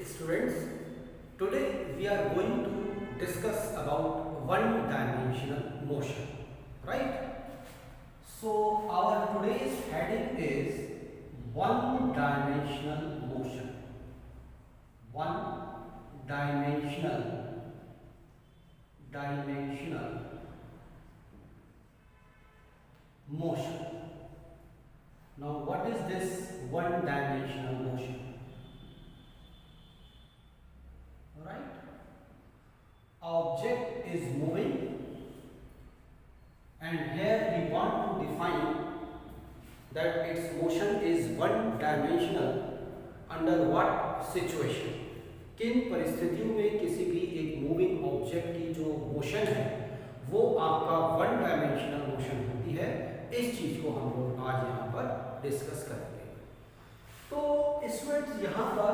Students, today we are going to discuss about one-dimensional motion, right? So our today's heading is one-dimensional motion. Dimensional motion. Now, what is this one-dimensional motion? Right? Object is moving, and here we want to define that its motion is one dimensional under what situation. किन परिस्थितियों में किसी भी एक moving object की जो motion है वो आपका वन डायमेंशनल मोशन होती है। इस चीज को हम लोग आज यहाँ पर डिस्कस करेंगे। तो स्टूडेंट्स, यहाँ पर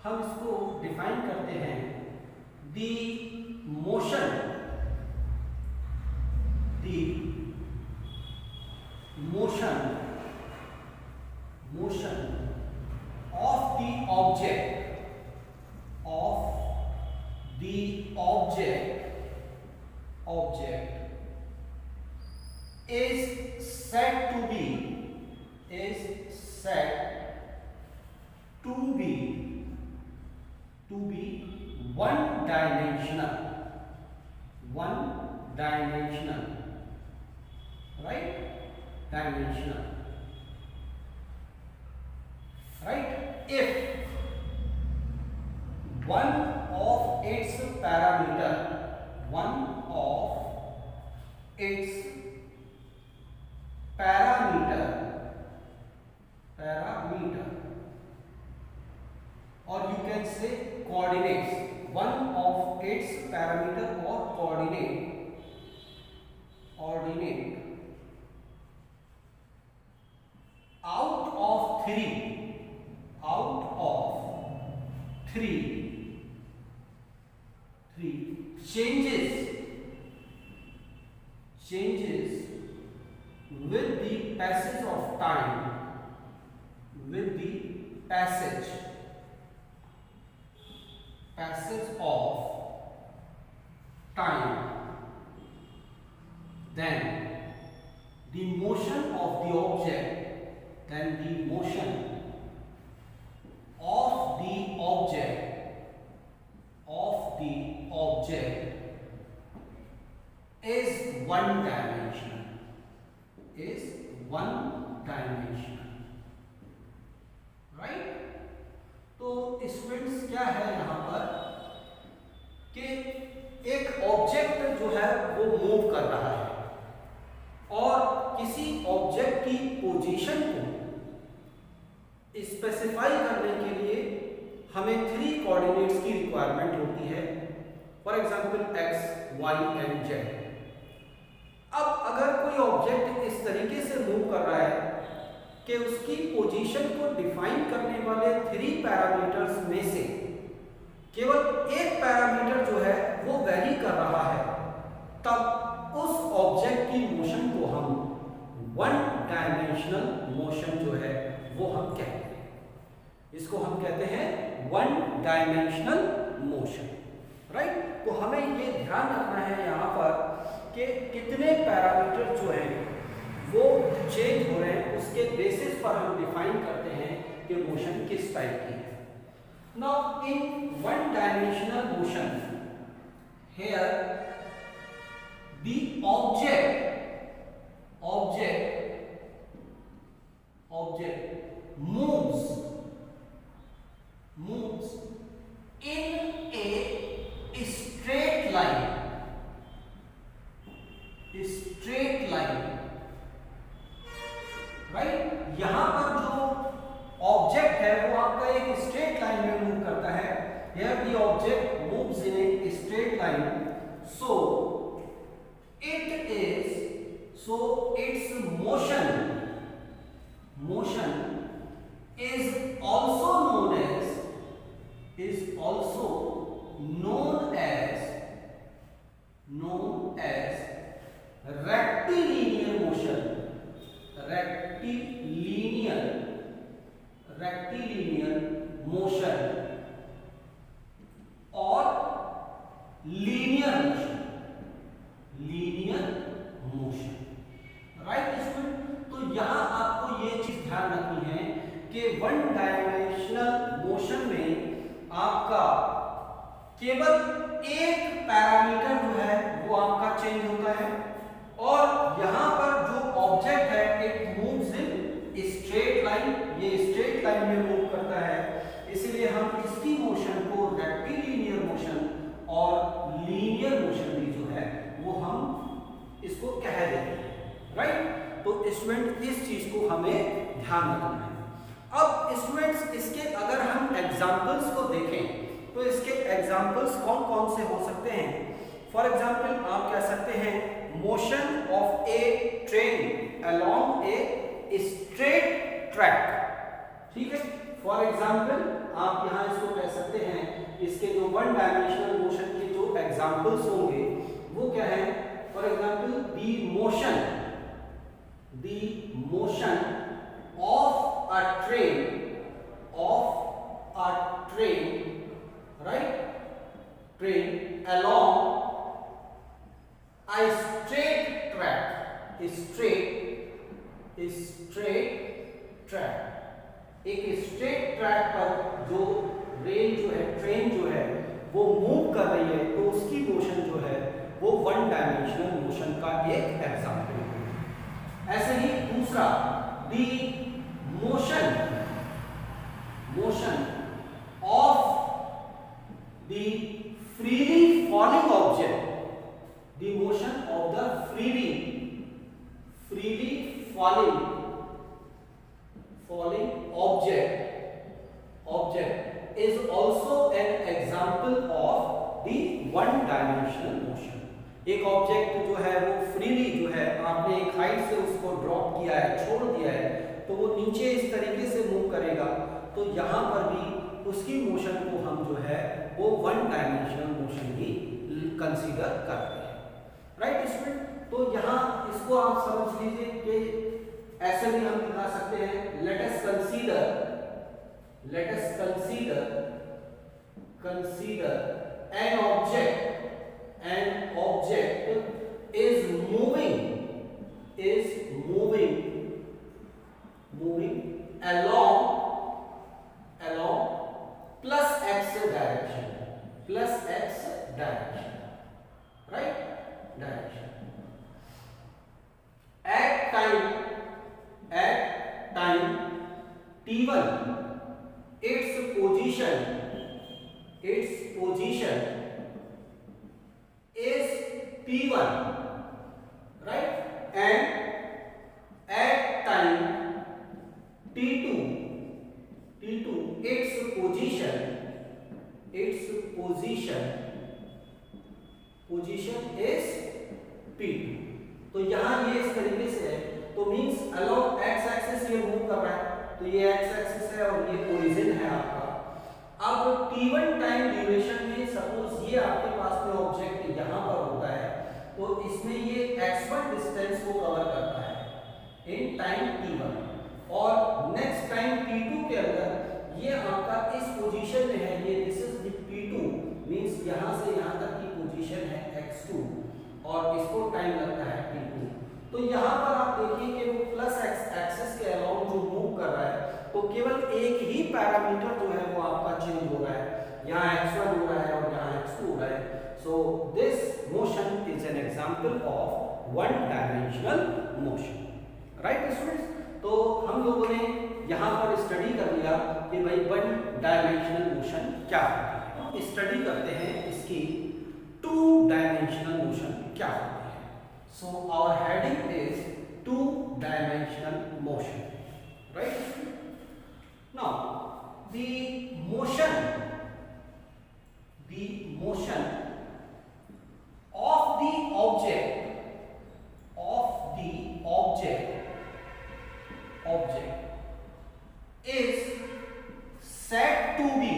हम इसको डिफाइन करते हैं दी motion of the object is said to be one dimensional, right? Dimensional, right? If one of its parameter or you can say coordinates, one of its parameter or coordinate out of three changes with the passage of time, then the motion of the object is one dimensional, right? तो students, क्या है यहाँ पर कि एक object जो है वो मूव कर रहा है और किसी ऑब्जेक्ट की पोजीशन को स्पेसिफाई करने के लिए हमें थ्री कोऑर्डिनेट्स की रिक्वायरमेंट होती है। For example X, Y and Z. अब अगर कोई ऑब्जेक्ट इस तरीके से मूव कर रहा है कि उसकी पोजीशन को डिफाइन करने वाले थ्री पैरामीटर्स में से केवल एक पैरामीटर जो है वो वेरी कर रहा है, तब उस ऑब्जेक्ट की मोशन को हम वन डायमेंशनल मोशन जो है वो हम कहते हैं। इसको हम कहते हैं वन डायमेंशनल मोशन, राइट? तो हमें ये ध्यान रखना है यहाँ पर कि कितने पैरामीटर जो हैं वो चेंज हो रहे हैं, उसके बेसिस पर हम डिफाइन करते हैं कि मोशन किस टाइप की है। Now in one dimensional motion here the object moves in a straight line, right? यहां पर जो ऑब्जेक्ट है वो आपका एक स्ट्रेट लाइन में मूव करता है। here the object moves in a straight line, so its motion is also known as rectilinear motion, rectilinear motion यहाँ आपको ये चीज ध्यान रखनी है कि वन डायमेंशनल मोशन में आपका केवल एक पैरामीटर जो है वो आपका चेंज होता है, और यहाँ पर जो ऑब्जेक्ट है it moves in straight line, ये स्ट्रेट लाइन में मूव करता है, इसलिए हम इसकी मोशन को रेक्टिलिनियर मोशन और लीनियर मोशन भी जो है वो हम इसको कह देते हैं, राइट। तो स्टूडेंट इस चीज को हमें ध्यान रखना है। अब स्टूडेंट्स इसके अगर हम एग्जांपल्स को देखें तो इसके एग्जांपल्स कौन कौन से हो सकते हैं। फॉर एग्जांपल आप कह सकते हैं motion of A train along a straight track, ठीक है। फॉर एग्जांपल आप यहाँ इसको कह सकते हैं, इसके जो वन डायमेंशनल मोशन के जो एग्जांपल्स होंगे वो क्या है। For example the motion of a train right, train along a straight track, एक स्ट्रेट ट्रैक पर जो ट्रेन जो है वो मूव कर रही है, तो उसकी मोशन जो है वो वन डायमेंशनल मोशन का एक एग्जांपल है। ऐसे ही दूसरा the motion of the freely falling object, the motion of the freely falling object is also an example of the one dimensional motion। एक ऑब्जेक्ट जो है वो फ्रीली जो है आपने एक हाइट से उसको ड्रॉप किया है, छोड़ दिया है, तो वो नीचे इस तरीके से मूव करेगा, तो यहाँ पर भी उसकी मोशन को हम जो है वो वन डायमेंशनल मोशन ही कंसीडर करते हैं, राइट स्टूडेंट। तो यहाँ इसको आप समझ लीजिए कि ऐसे भी हम दिखा सकते हैं। Let us consider N object is moving along plus x direction, right, direction at time t1 its position is p1, right, and at time t2 its position is p2। तो यहाँ ये इस तरीके से है, तो मींस अलोंग x एक्सिस ये move कर रहा है, तो ये x एक्सिस है और ये ओरिजिन है आपका। अब t1 टाइम ड्यूरेशन में सपोज ये आपके पास में ऑब्जेक्ट यहाँ पर होता है, तो इसमें ये x1 डिस्टेंस को कवर करता है इन टाइम t1, और नेक्स्ट टाइम t2 के अंदर ये आपका इस पोजीशन में है, ये this is the p2 means यहाँ से यहाँ तक की पोजीशन है x2 और इसको टाइम लगता है t2। तो यहाँ पर आप देखिए कि वो प्लस एक्सिस के अलोंग जो मूव कर रहा है, तो केवल एक ही पैरामीटर जो है वो आपका चेंज हो रहा है, यहाँ x1 हो रहा है और यहाँ x2 हो रहा है। So this motion is an example of one dimensional motion, right students. तो हम लोगों ने यहाँ पर स्टडी कर लिया कि भाई वन डायमेंशनल मोशन क्या होती है। स्टडी करते हैं इसकी टू डायमेंशनल मोशन क्या होती है। So our heading is two dimensional motion, right. Now the motion of the object is said to be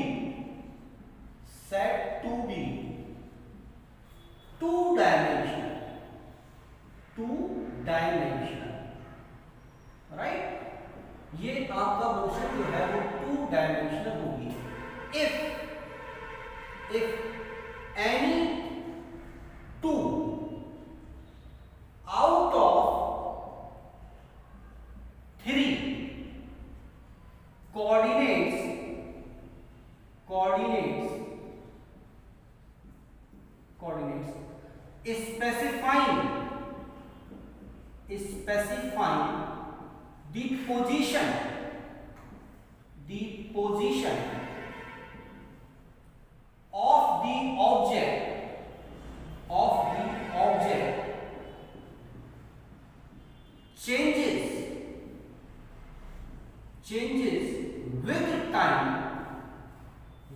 two dimensional, right। ये आपका मोशन जो है वो टू डायमेंशनल होगी if any two out of coordinates specifying the position of the object changes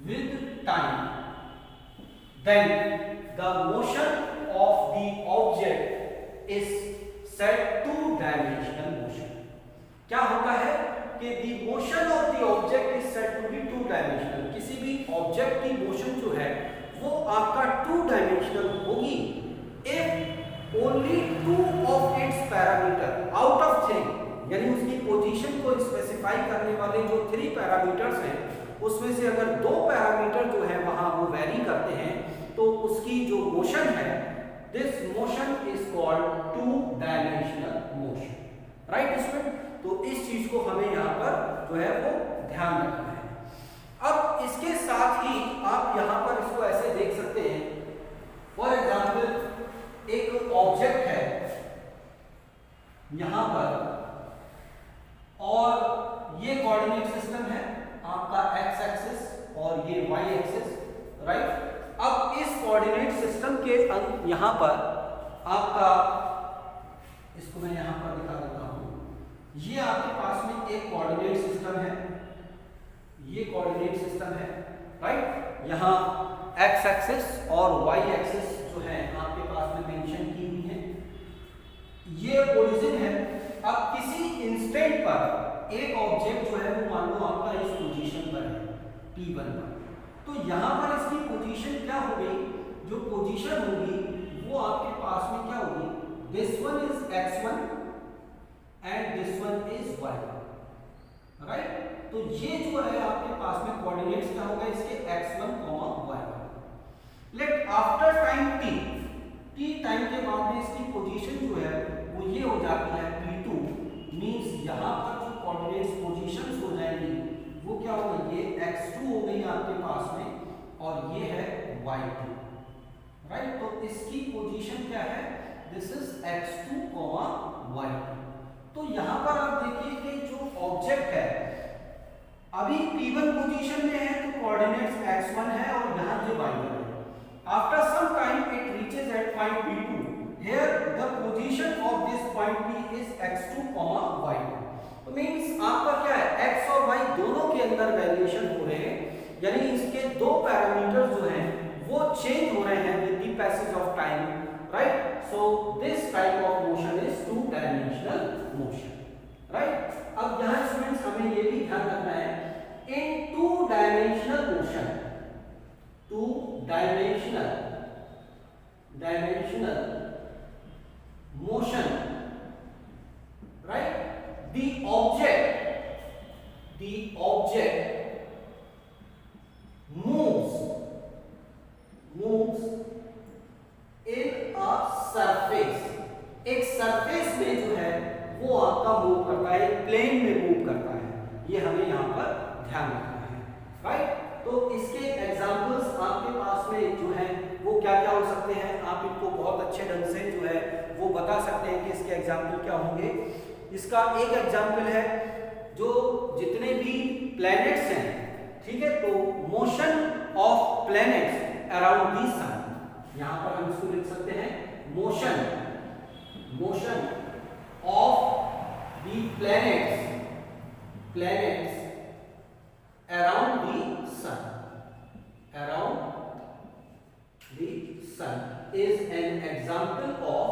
with time, then the motion of the object is said two-dimensional motion. क्या होता है कि the motion of the object is said to be two-dimensional. किसी भी object की motion जो है वो आपका two-dimensional होगी if only two of its parameter out of three, यानी उसकी पोजीशन को स्पेसिफाई करने वाले जो 3 पैरामीटर्स हैं उसमें से अगर 2 पैरामीटर जो है वहां वो वेरी करते हैं तो उसकी जो मोशन है, this motion is called to dimensional motion, right student. तो इस चीज को हमें यहाँ पर जो है वो ध्यान रखना है। अब इसके साथ ही आप यहाँ पर इसको ऐसे देख सकते हैं, फॉर एग्जाम्पल एक ऑब्जेक्ट है यहाँ पर और ये कोऑर्डिनेट सिस्टम है आपका एक्स एक्सिस और ये वाई एक्सिस, राइट। अब इस कोऑर्डिनेट सिस्टम के यहाँ पर आपका, इसको मैं यहाँ पर दिखा देता हूँ, ये आपके पास में एक कोऑर्डिनेट सिस्टम है, ये कोऑर्डिनेट सिस्टम है, राइट। यहाँ एक्स एक्सिस और वाई एक्सिस जो है आपके पास में मेंशन की हुई है, ये ओरिजिन है। अब किसी इंस्टेंट पर एक ऑब्जेक्ट जो है वो मान लो आपका इस पोजीशन पर है P1 पर, तो यहाँ पर इसकी पोजीशन क्या होगी, जो पोजीशन होगी वो आपके पास में क्या होगी, this one is x1 and this one is y1, right. तो ये जो है आपके पास में कोऑर्डिनेट्स क्या होगा इसके x1, y1। Let after time t time के बाद में इसकी पोजीशन जो है वो ये हो जाती है P2, मींस यहाँ पर जो कोऑर्डिनेट्स पोजीशंस हो जाएंगी वो क्या होगा, ये x2 हो गई आपके पास में और ये है y2, राइट। तो इसकी पोजीशन क्या है, दिस इज x2, y2। तो यहाँ पर आप देखिए कि जो ऑब्जेक्ट है अभी P1 पोजीशन में है तो कोऑर्डिनेट्स x1 है और यहाँ ये y1 है। After some time it reaches at point P2, here the position of this point P is x2, y2। तो मींस आपका क्या है, x और y दोनों के अंदर वेरिएशन हो रहे हैं, यानी इसके 2 पैरामीटर जो हैं वो चेंज हो रहे हैं with the passage of time, right. So this type of motion is two dimensional motion, right. अब यहाँ स्टूडेंट्स हमें ये भी ध्यान रखना है, in two dimensional motion, two dimensional motion, right, the object moves in a surface, एक surface में जो है वो आपका मूव करता है, एक प्लेन में मूव करता है, ये हमें यहाँ पर ध्यान रखना है, राइट। तो इसके एग्जांपल्स आपके पास में जो है वो क्या क्या हो सकते हैं, आप इनको बहुत अच्छे ढंग से जो है वो बता सकते हैं कि इसके एग्जाम्पल क्या होंगे। इसका एक एग्जाम्पल है जो जितने भी प्लैनेट्स हैं, ठीक है, तो motion of planets around the sun, यहाँ पर हम इसको लिख सकते हैं motion of the planets around the sun is an example of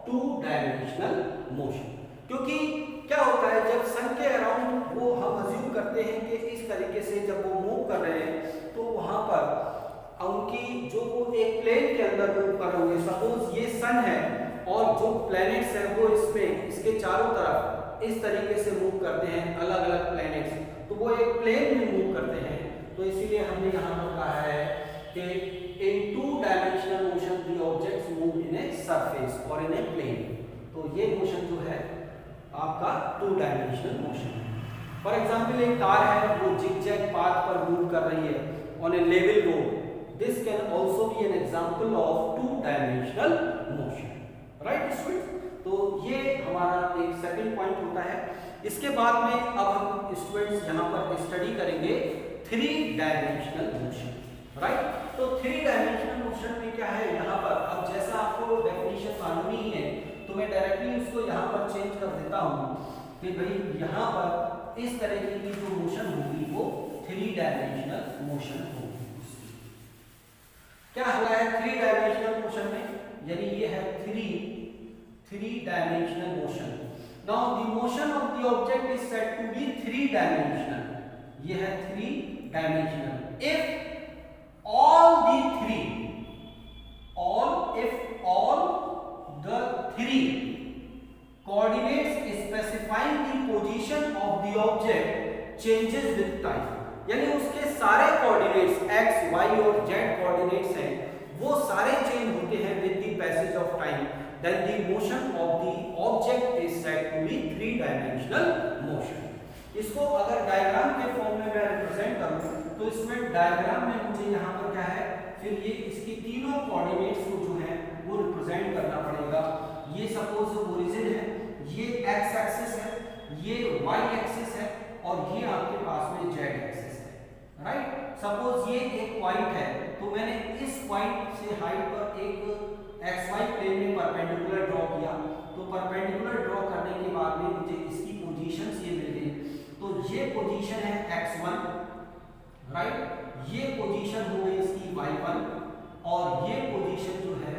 two-dimensional motion। क्योंकि क्या होता है जब सन के अराउंड वो हम अज्यूम करते हैं कि इस तरीके से जब वो मूव कर रहे हैं तो वहां पर उनकी जो वो एक प्लेन के अंदर मूव कर रहे होंगे, सपोज ये सन है और जो प्लैनेट्स हैं वो इसमें इसके चारों तरफ इस तरीके से मूव करते हैं, अलग अलग प्लैनेट्स, तो वो एक प्लेन में मूव करते हैं। तो इसीलिए हमने यहाँ पर कहा है कि in two dimensional motion the objects move in a surface or in a plane। तो ये मोशन जो है आपका टू डायमेंशनल मोशन है। फॉर एग्जाम्पल एक कार है वो जिगजैग पाथ पर मूव कर रही है on A level road, this can also be an example of 2 dimensional motion, right students. तो ये हमारा एक सेकंड पॉइंट होता है। इसके बाद में अब हम स्टूडेंट्स यहाँ पर स्टडी करेंगे 3 डायमेंशनल मोशन, राइट। तो 3 डायमेंशनल मोशन में क्या है यहाँ पर, अब जैसा आपको डेफिनेशन मालूम ही है तो मैं डायरेक्टली उसको यहाँ पर चेंज कर देता हूँ कि भाई यहाँ पर इस तरह की जो मोशन होगी वो 3 डायमेंशनल मोशन होगी। क्या हुआ है 3 डायमेंशनल मोशन में, यानी ये है 3 dimensional motion. Now the motion of the object is said to be 3 dimensional. ये है 3 dimensional if all the three coordinates specifying the position of the object changes with time, यानी उसके सारे कोऑर्डिनेट्स x, y और z coordinates हैं वो सारे change होते हैं with the passage of time, then the motion of the object is said to be 3 dimensional motion. इसको अगर डायग्राम के फॉर्म में मैं रिप्रेजेंट करूं तो इसमें डायग्राम में मुझे यहाँ पर क्या है, फिर ये इसकी तीनों कोऑर्डिनेट्स को जो है वो रिप्रेजेंट करना पड़ेगा। ये सपोज ओरिजिन है, ये x एक्सिस है, ये y एक्सिस है और ये आपके पास में z एक्सिस है, राइट। सपोज ये एक पॉइंट है तो मैंने इस पॉइंट से हाइट पर एक xy प्लेन में परपेंडिकुलर ड्रॉ किया, तो परपेंडिकुलर ड्रॉ करने के बाद में मुझे इसकी पोजीशंस ये मिल गई। तो ये पोजीशन है x1, राइट, ये पोजीशन हो गई इसकी y1 और ये पोजीशन जो है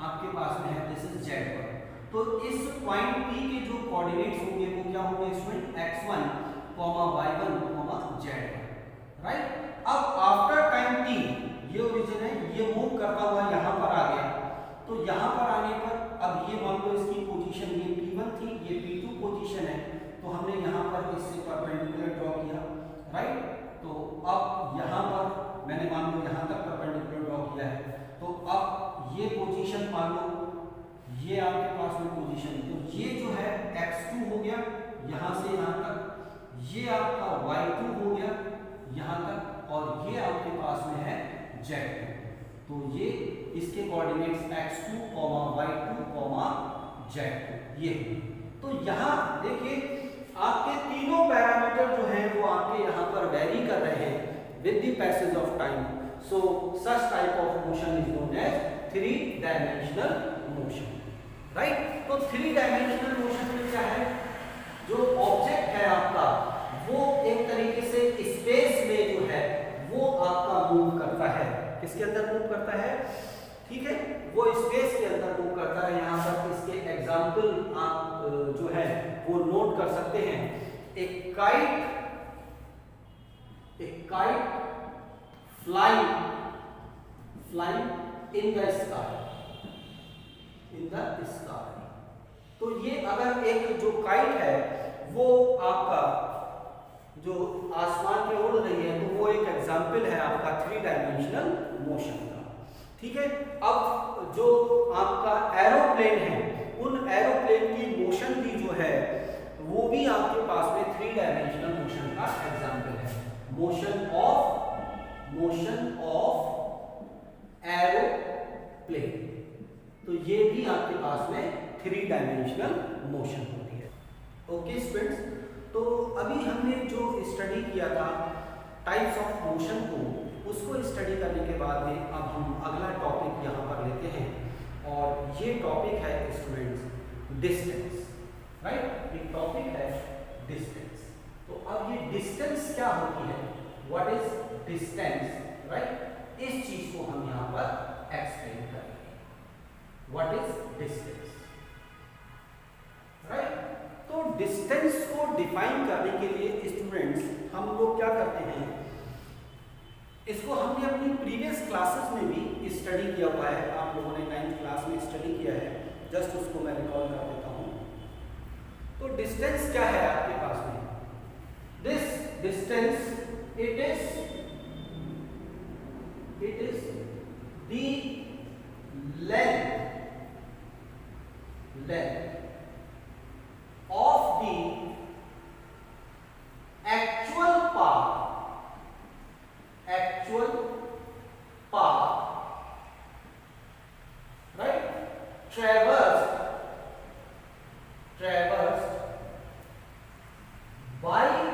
आपके पास में है दिस इज z1। तो इस पॉइंट P के जो कोऑर्डिनेट्स होंगे वो क्या होंगे student, x1, y1, z1, right. अब आफ्टर टाइम t ये ओरिजिन है, ये मूव करता हुआ यहाँ पर आ गया, तो यहाँ पर आने पर अब ये मान लो इसकी पोजीशन ये P1 थी, ये P2 पोजीशन है, तो हमने यहाँ पर इससे परपेंडिकुलर ड्रॉ किया, राइट। तो अब यहाँ पर मैंने मान लो यहाँ तक परपेंडिकुलर ड्रॉ किया है, तो अब ये पोजीशन मान लो ये आपके पास में पोजीशन, तो ये जो है x2 हो गया यहाँ से यहाँ तक, ये आपका y2 हो गया यहाँ तक और ये आपके पास में है z2। तो ये इसके कोऑर्डिनेट्स x2, y2, z2 ये। तो यहाँ देखिए आपके तीनों पैरामीटर जो हैं वो आपके यहाँ पर वेरी कर रहे हैं with the passage of time. So such type of motion is known as 3 dimensional motion, right. तो 3 डायमेंशनल मोशन में क्या है, जो ऑब्जेक्ट है आपका वो एक तरीके से स्पेस में जो है वो आपका मूव करता है। किसके अंदर मूव करता है, ठीक है, वो स्पेस के अंदर मूव करता है। यहाँ पर इसके एग्जाम्पल आप जो है वो नोट कर सकते हैं। एक kite flying in the sky, तो ये अगर एक जो काइट है वो आपका जो आसमान में उड़ रही है तो वो एक एग्जाम्पल है आपका 3 डायमेंशनल मोशन का, ठीक है। अब जो आपका एरोप्लेन है उन एरोप्लेन की मोशन भी जो है वो भी आपके पास में 3 डायमेंशनल मोशन का एग्जाम्पल है। मोशन ऑफ एरोप्लेन, तो ये भी आपके पास में 3 डायमेंशनल मोशन होती है। ओके स्टूडेंट्स, तो अभी हमने जो स्टडी किया था टाइप्स ऑफ मोशन को, उसको स्टडी करने के बाद में अब हम अगला टॉपिक यहाँ पर लेते हैं और ये टॉपिक है स्टूडेंट्स डिस्टेंस, राइट। एक टॉपिक है डिस्टेंस। तो अब ये डिस्टेंस क्या होती है, व्हाट इज डिस्टेंस, राइट, इस चीज को हम यहाँ पर एक्सप्लेन करेंगे। What is distance, right. तो डिस्टेंस को डिफाइन करने के लिए स्टूडेंट्स हम लोग क्या करते हैं, इसको हमने अपनी प्रीवियस क्लासेस में भी स्टडी किया हुआ है। आप लोगों ने 9th क्लास में स्टडी किया है, जस्ट उसको मैं रिकॉल कर देता हूँ। तो डिस्टेंस क्या है आपके पास में, this distance it is the length of the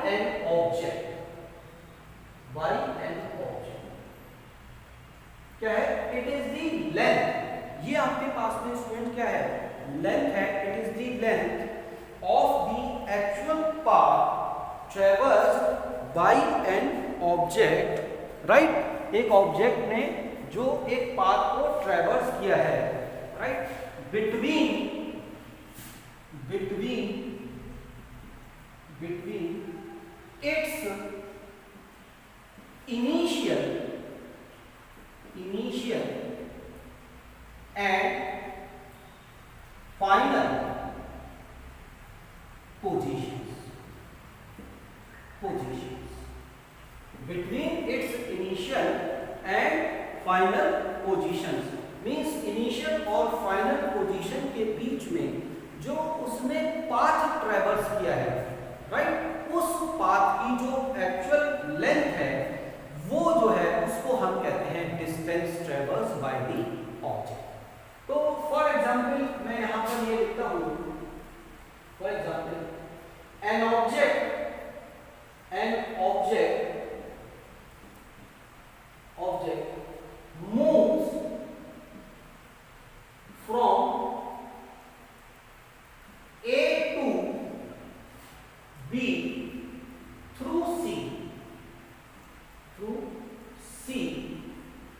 an object, by an object क्या है? इट इज द लेंथ, ये आपके पास में स्टूडेंट क्या है? लेंथ है। It is the length of the actual path traversed by an object, right? एक ऑब्जेक्ट ने जो एक पाथ को ट्रेवर्स किया है, right, between its initial and final positions, between its initial and final positions means initial और final position के बीच में जो उसने पाथ ट्रेवर्स किया है, राइट, उस पाथ की जो एक्चुअल लेंथ है वो जो है उसको हम कहते हैं डिस्टेंस ट्रेवर्स बाय द ऑब्जेक्ट। तो फॉर एग्जांपल मैं यहां पर ये लिखता हूं, for example an object moves from A to B through C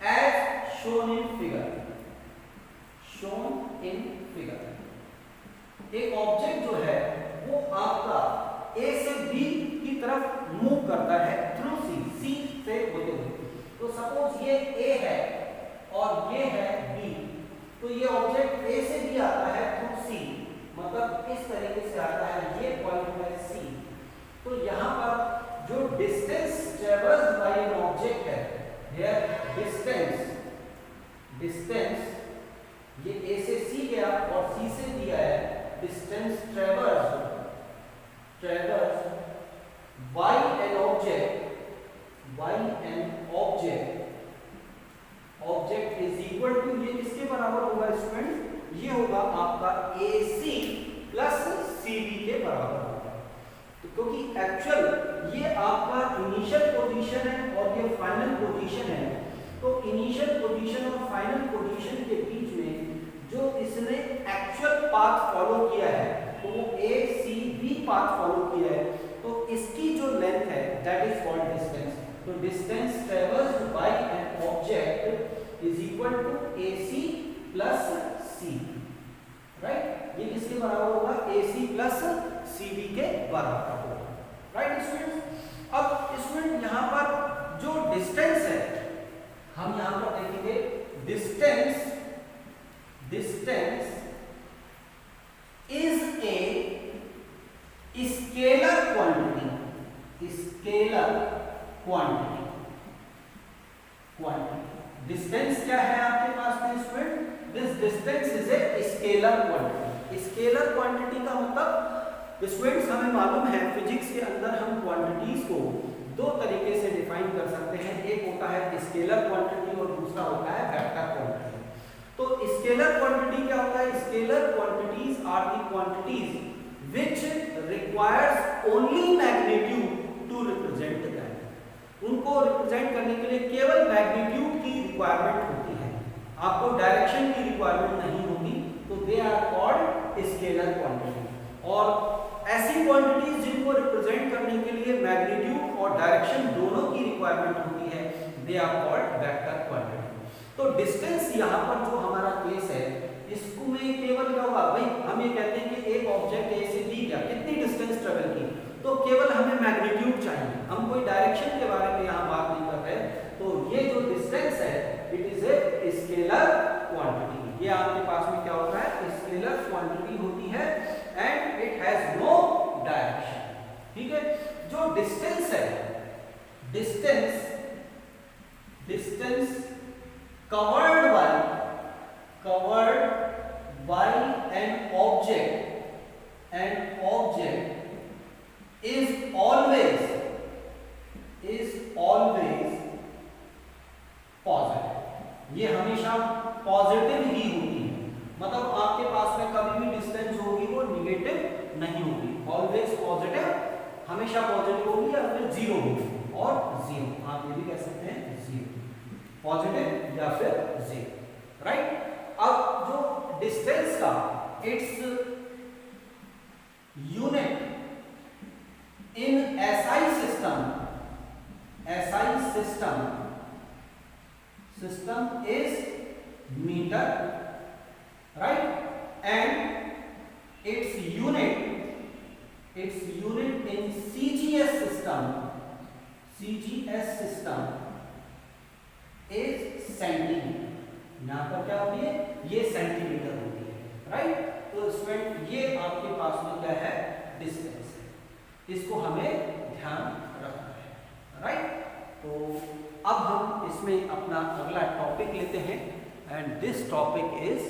as shown in figure। एक ऑब्जेक्ट जो है वो आपका A से B की तरफ मूव करता है थ्रू C से होते हुए। तो सपोज ये A है और ये है B, तो ये ऑब्जेक्ट A से भी आता है थ्रू C, मतलब इस तरीके से आता है, ये पॉइंट है C। तो यहाँ पर जो distance traversed by an object है, हियर डिस्टेंस ये A से C गया और C से दिया है, distance traversed by an object is equal to, ये किसके बराबर होगा स्टूडेंट? ये होगा आपका AC प्लस CB के बराबर होगा। तो क्योंकि एक्चुअल ये आपका इनिशियल पोजीशन है और ये फाइनल पोजीशन है, तो इनिशियल पोजीशन और फाइनल पोजीशन के बीच में जो इसने एक्चुअल पाथ फॉलो किया है, तो वो ACB पाथ फॉलो किया है, तो इसकी जो लेंथ है दैट इज कॉल्ड डिस्टेंस। तो distance traversed by an object is equal to AC plus CB, right? ये किसके बराबर होगा? AC प्लस CB के बराबर होगा, राइट स्टूडेंट्स? अब स्टूडेंट यहाँ पर जो डिस्टेंस है, हम यहाँ पर देखेंगे distance is a scalar quantity. Distance क्या है आपके पास में student? This distance is a scalar quantity. Scalar quantity का मतलब स्टूडेंट्स हमें मालूम है फिजिक्स के अंदर हम क्वांटिटीज को दो तरीके से डिफाइन कर सकते हैं, एक होता है स्केलर क्वांटिटी और दूसरा होता है वेक्टर क्वांटिटी। तो स्केलर क्वांटिटी क्या होता है? Scalar quantities are the quantities which requires only magnitude to represent them। उनको रिप्रेजेंट करने के लिए केवल मैग्नीट्यूड की रिक्वायरमेंट होती है, आपको डायरेक्शन की रिक्वायरमेंट नहीं होगी, तो they are called scalar quantity. और ऐसी क्वांटिटीज जिनको रिप्रेजेंट करने के लिए मैग्नीट्यूड और डायरेक्शन दोनों की रिक्वायरमेंट होती है, they are called vector quantity. तो डिस्टेंस यहाँ पर जो हमारा केस है, इसको में केवल क्या होगा भाई, हम ये कहते हैं कि एक ऑब्जेक्ट A से B क्या कितनी डिस्टेंस ट्रेवल की, तो केवल हमें मैग्नीट्यूड चाहिए, हम कोई डायरेक्शन के बारे में यहाँ बात नहीं कर रहे। तो ये जो डिस्टेंस है it is a scalar quantity. ये आपके पास में क्या होता है? स्केलर क्वांटिटी होती है and it has no direction, ठीक है? जो डिस्टेंस है, distance covered by an object is always positive। ये हमेशा पॉजिटिव ही होती है, मतलब आपके पास में कभी भी डिस्टेंस होगी वो निगेटिव नहीं होगी, ऑलवेज पॉजिटिव, हमेशा हमेशा पॉजिटिव होगी या फिर जीरो होगी, और जीरो, आप ये भी कह सकते हैं जीरो, पॉजिटिव या फिर जीरो, राइट। अब जो डिस्टेंस का its unit in SI system is meter, right, and its unit in CGS system is centimetre. यहाँ पर क्या होती है, ये सेंटीमीटर होती है, राइट। तो स्टूडेंट ये आपके पास में क्या है, डिस्टेंस है, इसको हमें ध्यान रखना है, राइट। तो अब हम इसमें अपना अगला टॉपिक लेते हैं, and this topic is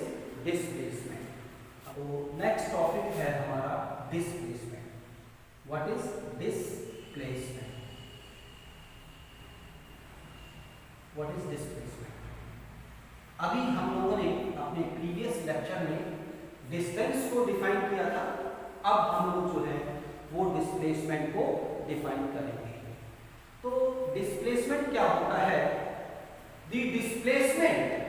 displacement. तो नेक्स्ट टॉपिक है हमारा displacement. What is displacement? What is displacement? अभी हम लोगों ने अपने प्रीवियस लेक्चर में डिस्टेंस को डिफाइन किया था, अब हम लोग जो है वो डिस्प्लेसमेंट को डिफाइन करेंगे। तो डिस्प्लेसमेंट क्या होता है? The displacement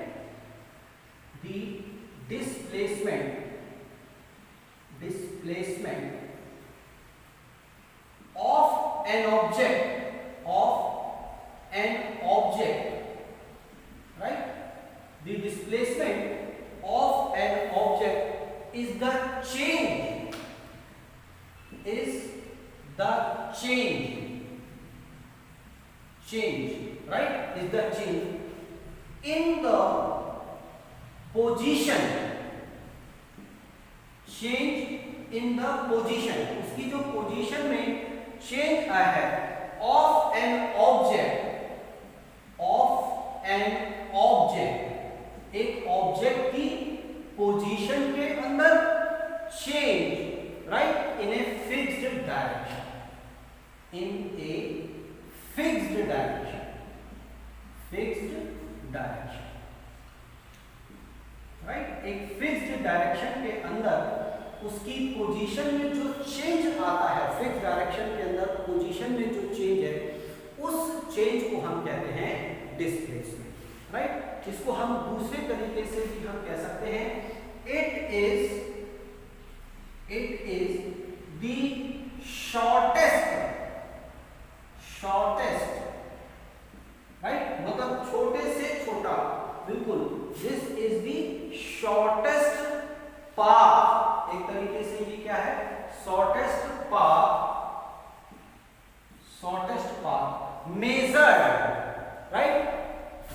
of an object, right? The displacement of an object is the change right, is the change in the position, उसकी जो पोजीशन में चेंज आया है, of an object, एक ऑब्जेक्ट की पोजीशन के अंदर change, right, in a fixed direction, right. एक फिक्स्ड डायरेक्शन के अंदर उसकी पोजीशन में जो चेंज आता है, फिक्स्ड डायरेक्शन के अंदर पोजीशन में जो चेंज है, उस चेंज को हम कहते हैं डिस्प्लेसमेंट, राइट। इसको हम दूसरे तरीके से भी हम कह सकते हैं, it is the shortest, right, मतलब छोटे से छोटा, बिल्कुल, this is the shortest path, एक तरीके से ये क्या है, shortest path measured, right,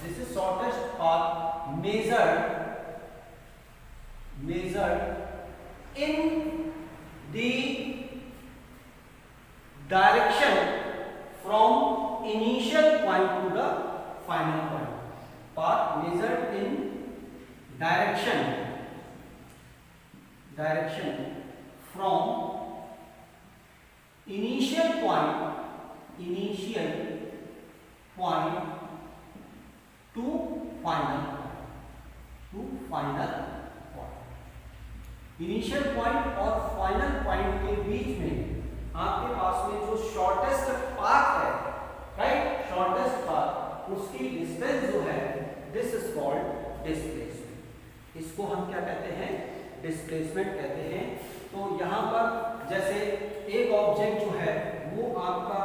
this is shortest path measured in the direction from initial point to the final point. Path measured in direction from initial point to final point. Initial point और final point के बीच में आपके पास में जो shortest path है, right, shortest path, उसकी distance जो है, दिस इज कॉल्ड डिस्प्लेसमेंट। इसको हम क्या कहते हैं, डिस्प्लेसमेंट कहते हैं। तो यहाँ पर जैसे एक ऑब्जेक्ट जो है वो आपका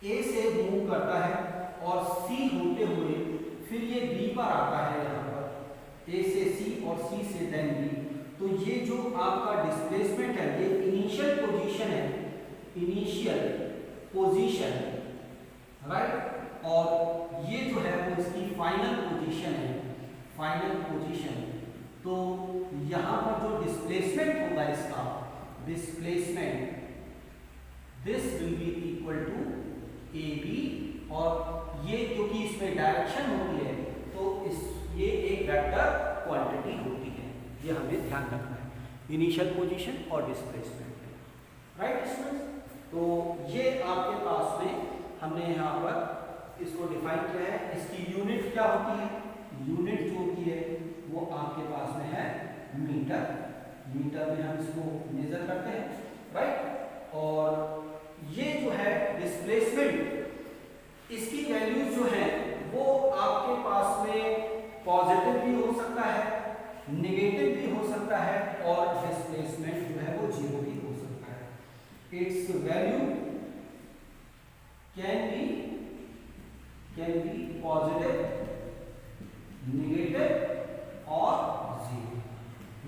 ए से मूव करता है और सी होते हुए फिर ये बी पर आता है, यहाँ पर ए से सी और सी से देन बी। तो ये जो आपका डिस्प्लेसमेंट है, ये इनिशियल पोजीशन, राइट, और ये जो है वो इसकी फाइनल पोजीशन है, तो यहाँ पर जो डिस्प्लेसमेंट होगा इसका, displacement, this will be equal to A B, और ये क्योंकि इसमें डायरेक्शन होती है तो ये एक वेक्टर क्वांटिटी होती है, ये हमें ध्यान रखना है, इनिशियल पोजीशन और डिस्प्लेसमेंट, राइट स्टूडेंट्स। तो ये आपके पास में हमने यहाँ पर इसको डिफाइन किया है। इसकी यूनिट क्या होती है? यूनिट जो होती है वो आपके पास में है मीटर में हम इसको मेजर करते हैं, राइट। और नेगेटिव भी हो सकता है और डिस्प्लेसमेंट जो है वो जीरो भी हो सकता है। It's value can be positive, negative और जीरो।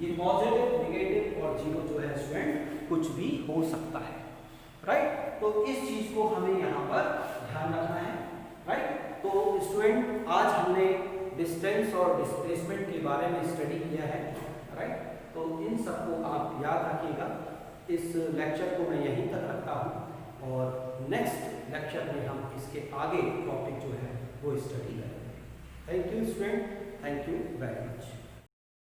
ये पॉजिटिव, नेगेटिव और जीरो जो है स्टूडेंट कुछ भी हो सकता है, राइट। तो इस चीज को हमें यहाँ पर ध्यान रखना है, राइट। तो स्टूडेंट आज हमने डिस्टेंस और डिस्प्लेसमेंट के बारे में स्टडी किया है, राइट। तो इन सबको आप याद रखिएगा। इस लेक्चर को मैं यहीं तक रखता हूँ और नेक्स्ट लेक्चर में हम इसके आगे टॉपिक जो है वो स्टडी करेंगे। Thank you student, thank you very much.